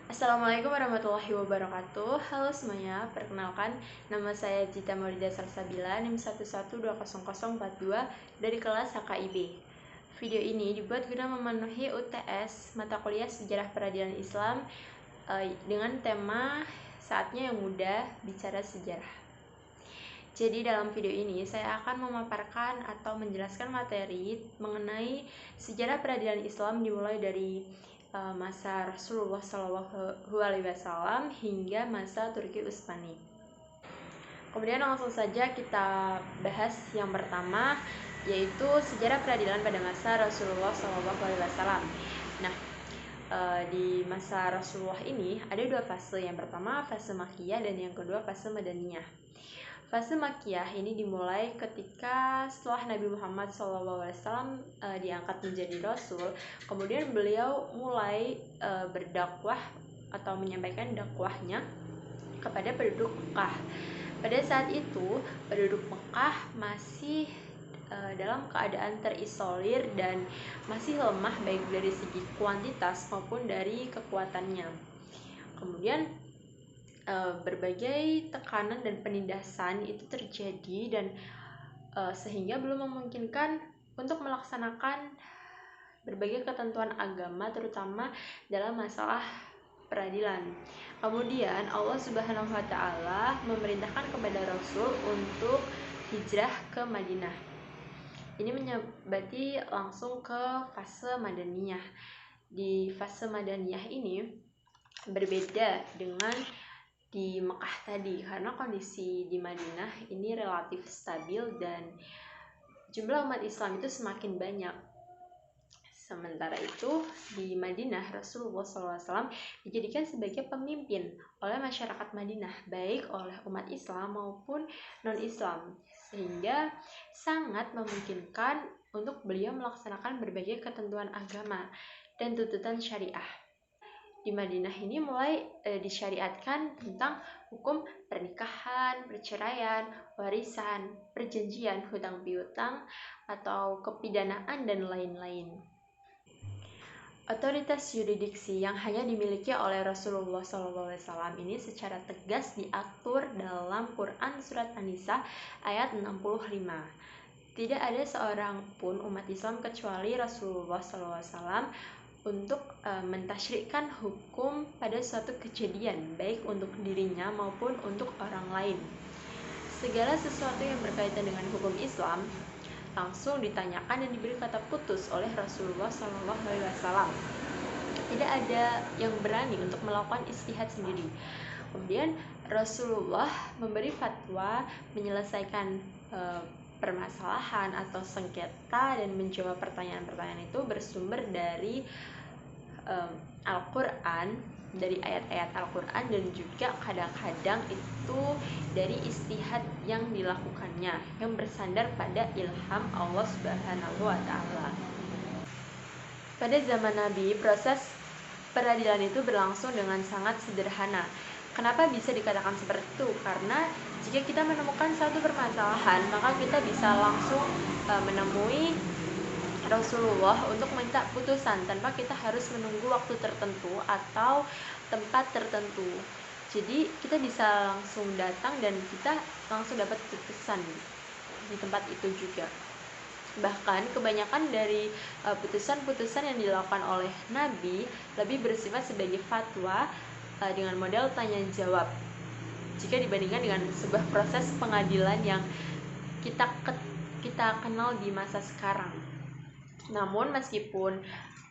Assalamualaikum warahmatullahi wabarakatuh. Halo semuanya, perkenalkan nama saya Gita Maulida Salsabila, NIM 1120042 dari kelas HKIB. Video ini dibuat guna memenuhi UTS mata kuliah Sejarah Peradilan Islam dengan tema Saatnya yang Muda Bicara Sejarah. Jadi dalam video ini saya akan memaparkan atau menjelaskan materi mengenai sejarah peradilan Islam dimulai dari masa Rasulullah SAW hingga masa Turki Utsmani. Kemudian langsung saja kita bahas yang pertama, yaitu sejarah peradilan pada masa Rasulullah SAW. Nah, di masa Rasulullah ini ada dua fase. Yang pertama fase Makkiyah dan yang kedua fase Madaniyah. Fase Makkiyah ini dimulai ketika setelah Nabi Muhammad SAW diangkat menjadi Rasul, kemudian beliau mulai berdakwah atau menyampaikan dakwahnya kepada penduduk Mekah. Pada saat itu, penduduk Mekah masih dalam keadaan terisolir dan masih lemah baik dari segi kuantitas maupun dari kekuatannya. Kemudian berbagai tekanan dan penindasan itu terjadi dan sehingga belum memungkinkan untuk melaksanakan berbagai ketentuan agama terutama dalam masalah peradilan. Kemudian Allah Subhanahu wa taala memerintahkan kepada Rasul untuk hijrah ke Madinah. Ini berarti langsung ke fase Madaniyah. Di fase Madaniyah ini berbeda dengan di Mekah tadi karena kondisi di Madinah ini relatif stabil dan jumlah umat Islam itu semakin banyak. Sementara itu di Madinah Rasulullah SAW dijadikan sebagai pemimpin oleh masyarakat Madinah baik oleh umat Islam maupun non-Islam, sehingga sangat memungkinkan untuk beliau melaksanakan berbagai ketentuan agama dan tuntutan syariah. Di Madinah ini mulai disyariatkan tentang hukum pernikahan, perceraian, warisan, perjanjian, hutang piutang, atau kepidanaan dan lain-lain. Otoritas yurisdiksi yang hanya dimiliki oleh Rasulullah SAW ini secara tegas diatur dalam Quran Surat An-Nisa ayat 65. Tidak ada seorang pun umat Islam kecuali Rasulullah SAW untuk mentasyrikan hukum pada suatu kejadian baik untuk dirinya maupun untuk orang lain. Segala sesuatu yang berkaitan dengan hukum Islam langsung ditanyakan dan diberi kata putus oleh Rasulullah SAW. Tidak ada yang berani untuk melakukan ijtihad sendiri. Kemudian Rasulullah memberi fatwa, menyelesaikan permasalahan atau sengketa dan menjawab pertanyaan-pertanyaan itu bersumber dari Al-Quran, dari ayat-ayat Al-Quran, dan juga kadang-kadang itu dari ijtihad yang dilakukannya yang bersandar pada ilham Allah Subhanahu wa taala. Pada zaman Nabi, proses peradilan itu berlangsung dengan sangat sederhana. Kenapa bisa dikatakan seperti itu? Karena jika kita menemukan satu permasalahan, maka kita bisa langsung menemui Rasulullah untuk minta putusan tanpa kita harus menunggu waktu tertentu atau tempat tertentu. Jadi kita bisa langsung datang dan kita langsung dapat putusan di tempat itu juga. Bahkan kebanyakan dari putusan-putusan yang dilakukan oleh Nabi lebih bersifat sebagai fatwa dengan model tanya jawab jika dibandingkan dengan sebuah proses pengadilan yang kita kenal di masa sekarang. Namun meskipun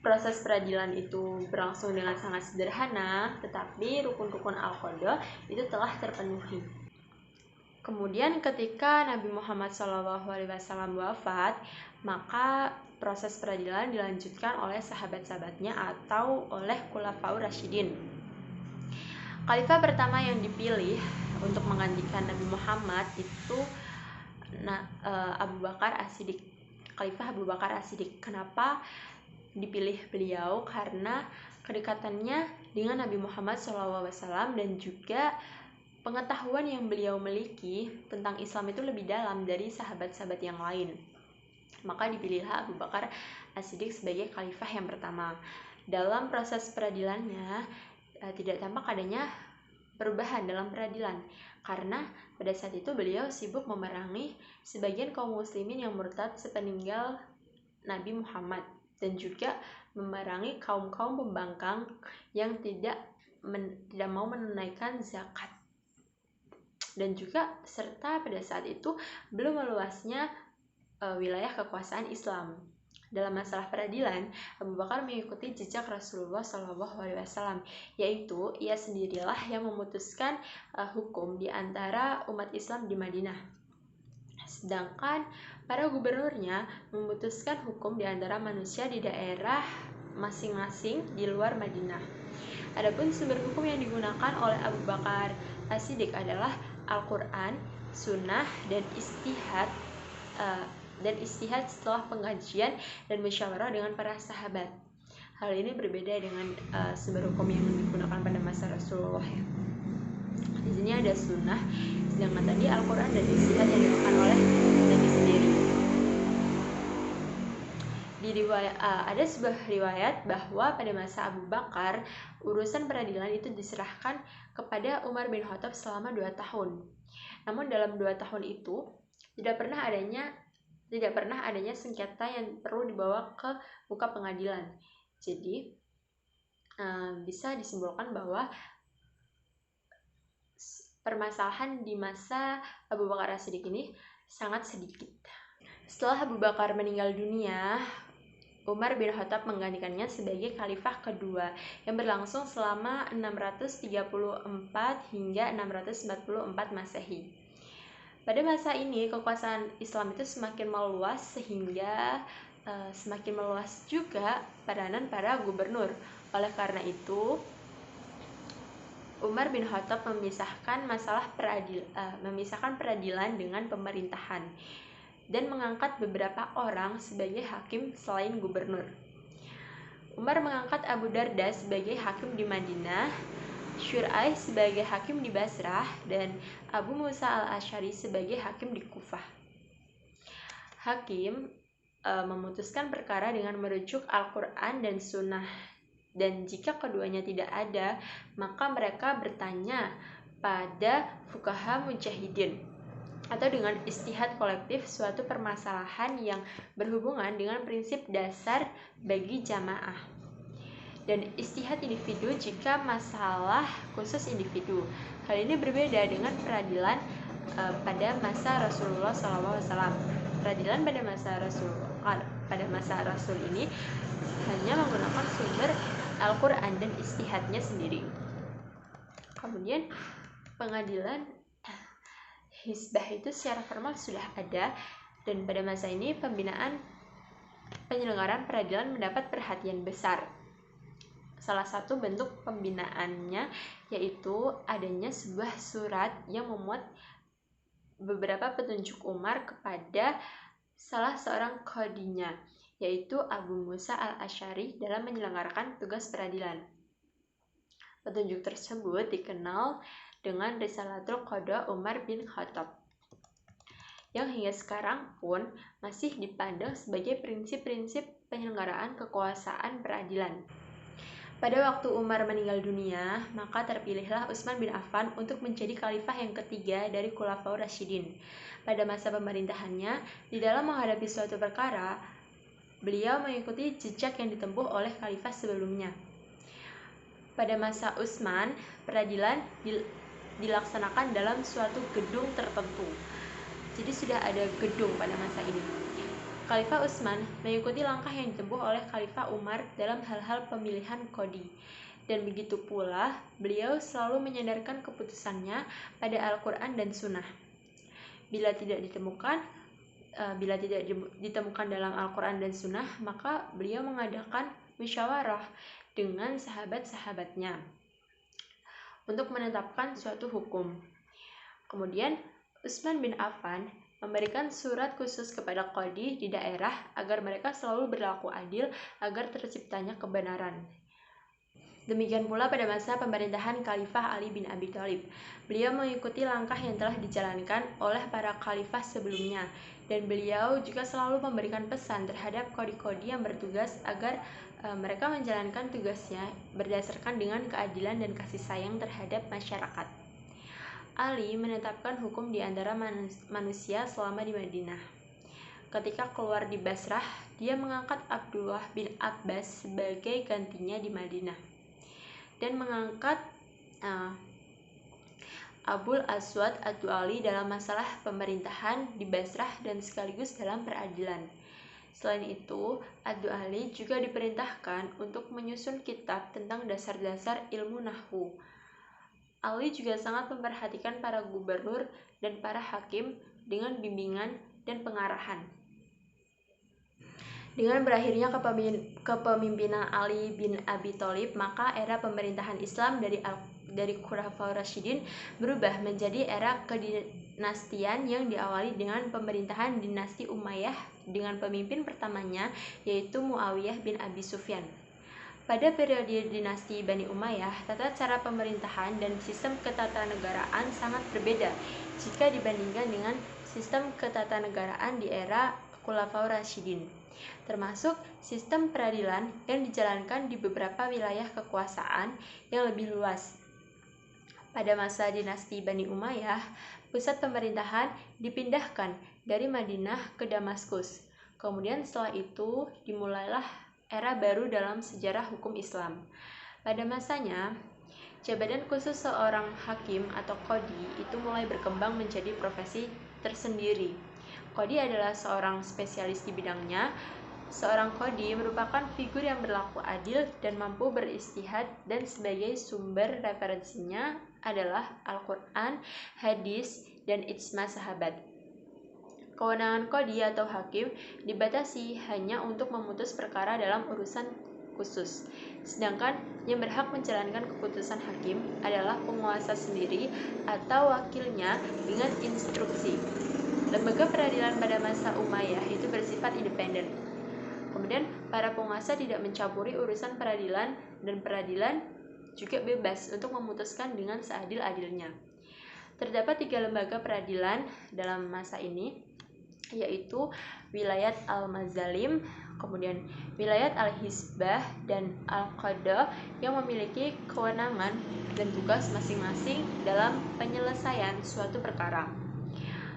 proses peradilan itu berlangsung dengan sangat sederhana, tetapi rukun-rukun al-qada itu telah terpenuhi. Kemudian ketika Nabi Muhammad SAW wafat, maka proses peradilan dilanjutkan oleh sahabat-sahabatnya atau oleh Khulafaur Rasyidin. Khalifah pertama yang dipilih untuk menggantikan Nabi Muhammad itu Abu Bakar As-Siddiq. Khalifah Abu Bakar As-Siddiq. Kenapa dipilih beliau? Karena kedekatannya dengan Nabi Muhammad SAW dan juga pengetahuan yang beliau miliki tentang Islam itu lebih dalam dari sahabat-sahabat yang lain. Maka dipilihlah Abu Bakar As-Siddiq sebagai khalifah yang pertama. Dalam proses peradilannya, tidak tampak adanya perubahan dalam peradilan, karena pada saat itu beliau sibuk memerangi sebagian kaum muslimin yang murtad sepeninggal Nabi Muhammad, dan juga memerangi kaum-kaum pembangkang yang tidak mau menunaikan zakat. Dan juga serta pada saat itu belum meluasnya wilayah kekuasaan Islam. Dalam masalah peradilan, Abu Bakar mengikuti jejak Rasulullah SAW, yaitu ia sendirilah yang memutuskan hukum di antara umat Islam di Madinah. Sedangkan para gubernurnya memutuskan hukum di antara manusia di daerah masing-masing di luar Madinah. Adapun sumber hukum yang digunakan oleh Abu Bakar As-Siddiq adalah Al-Quran, Sunnah, dan istihad setelah pengajian dan musyawarah dengan para sahabat. Hal ini berbeda dengan sumber hukum yang digunakan pada masa Rasulullah ya. Di sini ada sunnah, sedangkan tadi Al-Quran dan istihad yang dilakukan oleh Nabi sendiri. Ada sebuah riwayat bahwa pada masa Abu Bakar urusan peradilan itu diserahkan kepada Umar bin Khattab selama 2 tahun. Namun dalam 2 tahun itu tidak pernah adanya sengketa yang perlu dibawa ke muka pengadilan. Jadi bisa disimpulkan bahwa permasalahan di masa Abu Bakar As-Siddiq ini sangat sedikit. Setelah Abu Bakar meninggal dunia, Umar bin Khattab menggantikannya sebagai khalifah kedua yang berlangsung selama 634 hingga 644 Masehi. Pada masa ini kekuasaan Islam itu semakin meluas, sehingga semakin meluas juga peranan para gubernur. Oleh karena itu, Umar bin Khattab memisahkan peradilan dengan pemerintahan dan mengangkat beberapa orang sebagai hakim selain gubernur. Umar mengangkat Abu Darda sebagai hakim di Madinah, Syur'ai sebagai hakim di Basrah, dan Abu Musa al-Asy'ari sebagai hakim di Kufah. Hakim memutuskan perkara dengan merujuk Al-Quran dan Sunnah, dan jika keduanya tidak ada, maka mereka bertanya pada fuqaha mujtahidin, atau dengan istihad kolektif suatu permasalahan yang berhubungan dengan prinsip dasar bagi jamaah, dan istihad individu jika masalah khusus individu. Hal ini berbeda dengan peradilan pada masa Rasulullah SAW. Peradilan pada masa Rasul ini hanya menggunakan sumber Al-Quran dan istihadnya sendiri. Kemudian pengadilan Hizbah itu secara formal sudah ada, dan pada masa ini penyelenggaraan peradilan mendapat perhatian besar. Salah satu bentuk pembinaannya yaitu adanya sebuah surat yang memuat beberapa petunjuk Umar kepada salah seorang qadhinya, yaitu Abu Musa al-Asy'ari, dalam menyelenggarakan tugas peradilan. Petunjuk tersebut dikenal dengan Risalatul Qadha Umar bin Khattab, yang hingga sekarang pun masih dipandang sebagai prinsip-prinsip penyelenggaraan kekuasaan peradilan. Pada waktu Umar meninggal dunia, maka terpilihlah Utsman bin Affan untuk menjadi khalifah yang ketiga dari Khulafaur Rasyidin. Pada masa pemerintahannya, di dalam menghadapi suatu perkara, beliau mengikuti jejak yang ditempuh oleh khalifah sebelumnya. Pada masa Utsman, peradilan dilaksanakan dalam suatu gedung tertentu. Jadi sudah ada gedung pada masa ini. Khalifah Utsman mengikuti langkah yang ditempuh oleh Khalifah Umar dalam hal-hal pemilihan qadhi, dan begitu pula beliau selalu menyandarkan keputusannya pada Al-Quran dan Sunnah. Bila tidak ditemukan dalam Al-Quran dan Sunnah, maka beliau mengadakan musyawarah dengan sahabat-sahabatnya untuk menetapkan suatu hukum. Kemudian Utsman bin Affan memberikan surat khusus kepada qadhi di daerah agar mereka selalu berlaku adil agar terciptanya kebenaran. Demikian pula pada masa pemerintahan Khalifah Ali bin Abi Thalib. Beliau mengikuti langkah yang telah dijalankan oleh para khalifah sebelumnya, dan beliau juga selalu memberikan pesan terhadap qadhi-qadhi yang bertugas agar mereka menjalankan tugasnya berdasarkan dengan keadilan dan kasih sayang terhadap masyarakat. Ali menetapkan hukum di antara manusia selama di Madinah. Ketika keluar di Basrah, dia mengangkat Abdullah bin Abbas sebagai gantinya di Madinah dan mengangkat Abul Aswad ad-Du'ali dalam masalah pemerintahan di Basrah dan sekaligus dalam peradilan. Selain itu, ad-Du'ali juga diperintahkan untuk menyusun kitab tentang dasar-dasar ilmu nahwu. Ali juga sangat memperhatikan para gubernur dan para hakim dengan bimbingan dan pengarahan. Dengan berakhirnya kepemimpinan Ali bin Abi Thalib, maka era pemerintahan Islam dari Khulafaur Rasyidin berubah menjadi era kedinastian yang diawali dengan pemerintahan dinasti Umayyah dengan pemimpin pertamanya yaitu Muawiyah bin Abi Sufyan. Pada periode dinasti Bani Umayyah, tata cara pemerintahan dan sistem ketatanegaraan sangat berbeda jika dibandingkan dengan sistem ketatanegaraan di era Khulafaur Rasyidin, termasuk sistem peradilan yang dijalankan di beberapa wilayah kekuasaan yang lebih luas. Pada masa dinasti Bani Umayyah, pusat pemerintahan dipindahkan dari Madinah ke Damaskus. Kemudian setelah itu dimulailah era baru dalam sejarah hukum Islam. Pada masanya, jabatan khusus seorang hakim atau qadhi itu mulai berkembang menjadi profesi tersendiri. Qadhi adalah seorang spesialis di bidangnya. Seorang qadhi merupakan figur yang berlaku adil dan mampu beristihad, dan sebagai sumber referensinya adalah Al-Quran, hadis, dan ijma sahabat. Kewenangan qadhi atau hakim dibatasi hanya untuk memutus perkara dalam urusan khusus, sedangkan yang berhak menjalankan keputusan hakim adalah penguasa sendiri atau wakilnya dengan instruksi. Lembaga peradilan pada masa Umayyah itu bersifat independen. Kemudian para penguasa tidak mencampuri urusan peradilan, dan peradilan juga bebas untuk memutuskan dengan seadil-adilnya. Terdapat 3 lembaga peradilan dalam masa ini, yaitu Wilayat Al-Mazalim, kemudian Wilayat Al-Hizbah, dan Al-Qadha yang memiliki kewenangan dan tugas masing-masing dalam penyelesaian suatu perkara.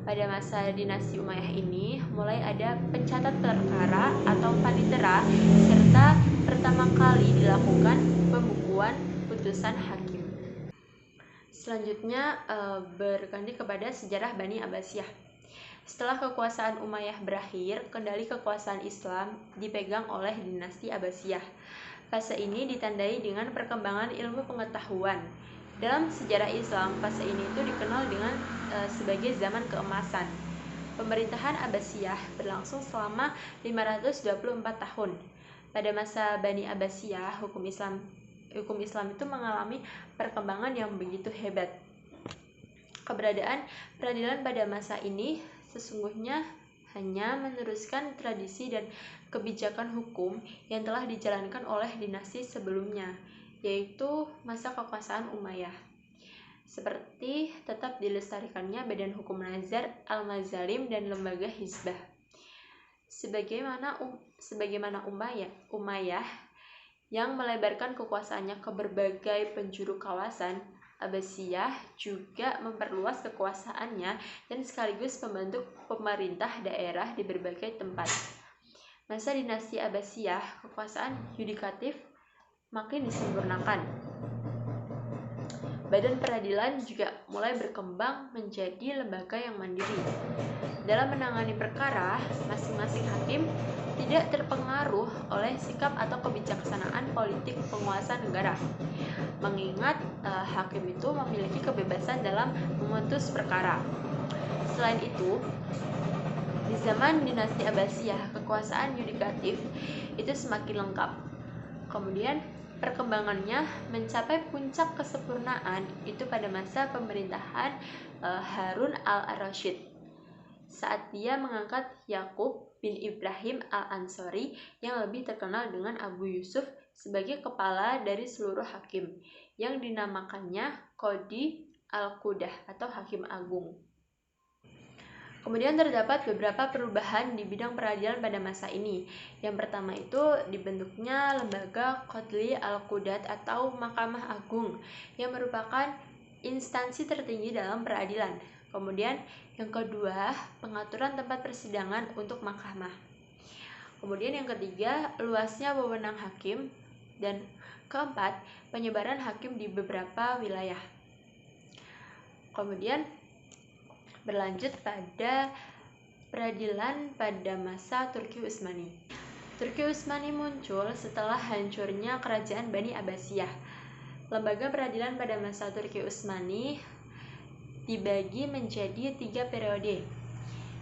Pada masa dinasti Umayyah ini mulai ada pencatat perkara atau panitera, serta pertama kali dilakukan pembukuan putusan hakim. Selanjutnya berganti kepada sejarah Bani Abbasiyah. Setelah kekuasaan Umayyah berakhir, kendali kekuasaan Islam dipegang oleh dinasti Abbasiyah. Fase ini ditandai dengan perkembangan ilmu pengetahuan. Dalam sejarah Islam, fase ini itu dikenal dengan sebagai zaman keemasan. Pemerintahan Abbasiyah berlangsung selama 524 tahun. Pada masa Bani Abbasiyah, hukum Islam itu mengalami perkembangan yang begitu hebat. Keberadaan peradilan pada masa ini sesungguhnya hanya meneruskan tradisi dan kebijakan hukum yang telah dijalankan oleh dinasti sebelumnya, yaitu masa kekuasaan Umayyah. Seperti tetap dilestarikannya Badan Hukum Nazar, Al-Mazalim, dan Lembaga Hizbah. Sebagaimana Umayyah yang melebarkan kekuasaannya ke berbagai penjuru kawasan, Abbasiyah juga memperluas kekuasaannya dan sekaligus membentuk pemerintah daerah di berbagai tempat. Masa dinasti Abbasiyah, kekuasaan yudikatif makin disempurnakan. Badan peradilan juga mulai berkembang menjadi lembaga yang mandiri. Dalam menangani perkara, masing-masing hakim tidak terpengaruh oleh sikap atau kebijaksanaan politik penguasa negara. Mengingat hakim itu memiliki kebebasan dalam memutus perkara. Selain itu, di zaman dinasti Abbasiyah, kekuasaan yudikatif itu semakin lengkap. Kemudian perkembangannya mencapai puncak kesempurnaan itu pada masa pemerintahan Harun al-Rasyid, saat dia mengangkat Yakub bin Ibrahim al-Ansori yang lebih terkenal dengan Abu Yusuf sebagai kepala dari seluruh hakim, yang dinamakannya Qadhi al-Qudah atau Hakim Agung. Kemudian terdapat beberapa perubahan di bidang peradilan pada masa ini. Yang pertama itu dibentuknya lembaga Qadli Al-Qudat atau Mahkamah Agung yang merupakan instansi tertinggi dalam peradilan. Kemudian yang kedua, pengaturan tempat persidangan untuk mahkamah. Kemudian yang ketiga, luasnya wewenang hakim. Dan keempat, penyebaran hakim di beberapa wilayah. Kemudian berlanjut pada peradilan pada masa Turki Utsmani. Turki Utsmani muncul setelah hancurnya kerajaan Bani Abbasiyah. Lembaga peradilan pada masa Turki Utsmani dibagi menjadi 3 periode.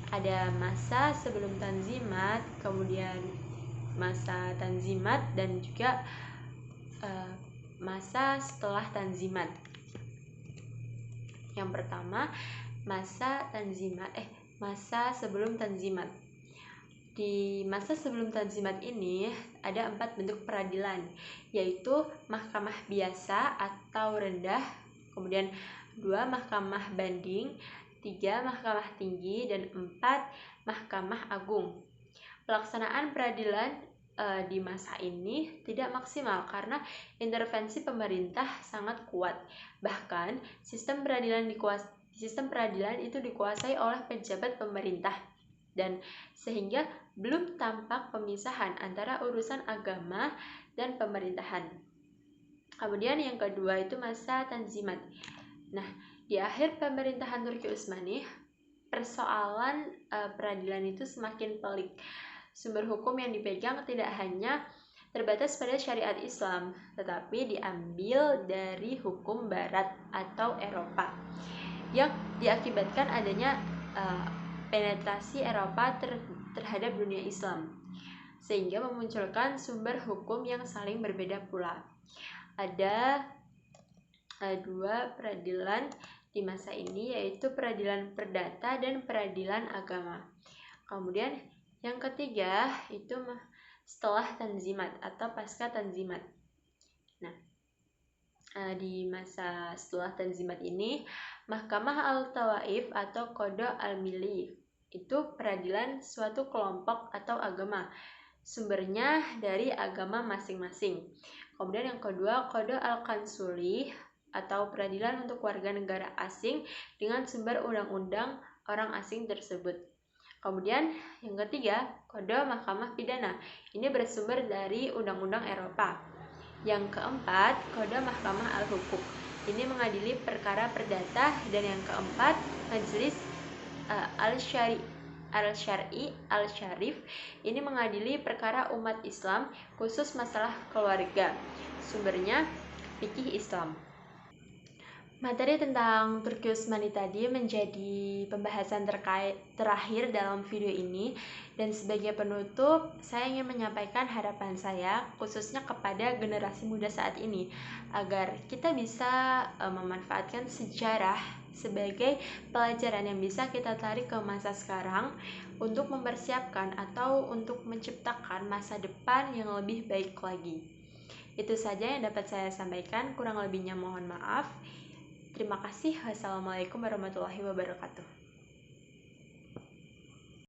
Ada masa sebelum Tanzimat, kemudian masa Tanzimat, dan juga masa setelah Tanzimat. Yang pertama, masa sebelum Tanzimat. Di masa sebelum Tanzimat ini ada 4 bentuk peradilan, yaitu mahkamah biasa atau rendah, kemudian 2 mahkamah banding, 3 mahkamah tinggi, dan 4 mahkamah agung. Pelaksanaan peradilan di masa ini tidak maksimal karena intervensi pemerintah sangat kuat. Bahkan sistem peradilan itu dikuasai oleh pejabat pemerintah, dan sehingga belum tampak pemisahan antara urusan agama dan pemerintahan. Kemudian yang kedua itu masa Tanzimat. Nah, di akhir pemerintahan Turki Utsmani, persoalan peradilan itu semakin pelik. Sumber hukum yang dipegang tidak hanya terbatas pada syariat Islam, tetapi diambil dari hukum Barat atau Eropa, yang diakibatkan adanya penetrasi Eropa terhadap dunia Islam, sehingga memunculkan sumber hukum yang saling berbeda pula. Ada 2 peradilan di masa ini, yaitu peradilan perdata dan peradilan agama. Kemudian yang ketiga itu setelah Tanzimat atau pasca Tanzimat. Nah, di masa setelah Tanzimat ini, Mahkamah Al-Tawaif atau Qadha Al-Milli itu peradilan suatu kelompok atau agama. Sumbernya dari agama masing-masing. Kemudian yang kedua, Qadha Al-Qansuli atau peradilan untuk warga negara asing dengan sumber undang-undang orang asing tersebut. Kemudian yang ketiga, Qadha Mahkamah Pidana. Ini bersumber dari undang-undang Eropa. Yang keempat, Qadha Mahkamah Al-Hukuk. Ini mengadili perkara perdata. Dan yang keempat, Majelis Al-Syarif. Ini mengadili perkara umat Islam, khusus masalah keluarga. Sumbernya fikih Islam. Materi tentang Turki Utsmani tadi menjadi pembahasan terakhir dalam video ini, dan sebagai penutup saya ingin menyampaikan harapan saya khususnya kepada generasi muda saat ini agar kita bisa memanfaatkan sejarah sebagai pelajaran yang bisa kita tarik ke masa sekarang untuk mempersiapkan atau untuk menciptakan masa depan yang lebih baik lagi. Itu saja yang dapat saya sampaikan, kurang lebihnya mohon maaf. Terima kasih. Wassalamualaikum warahmatullahi wabarakatuh.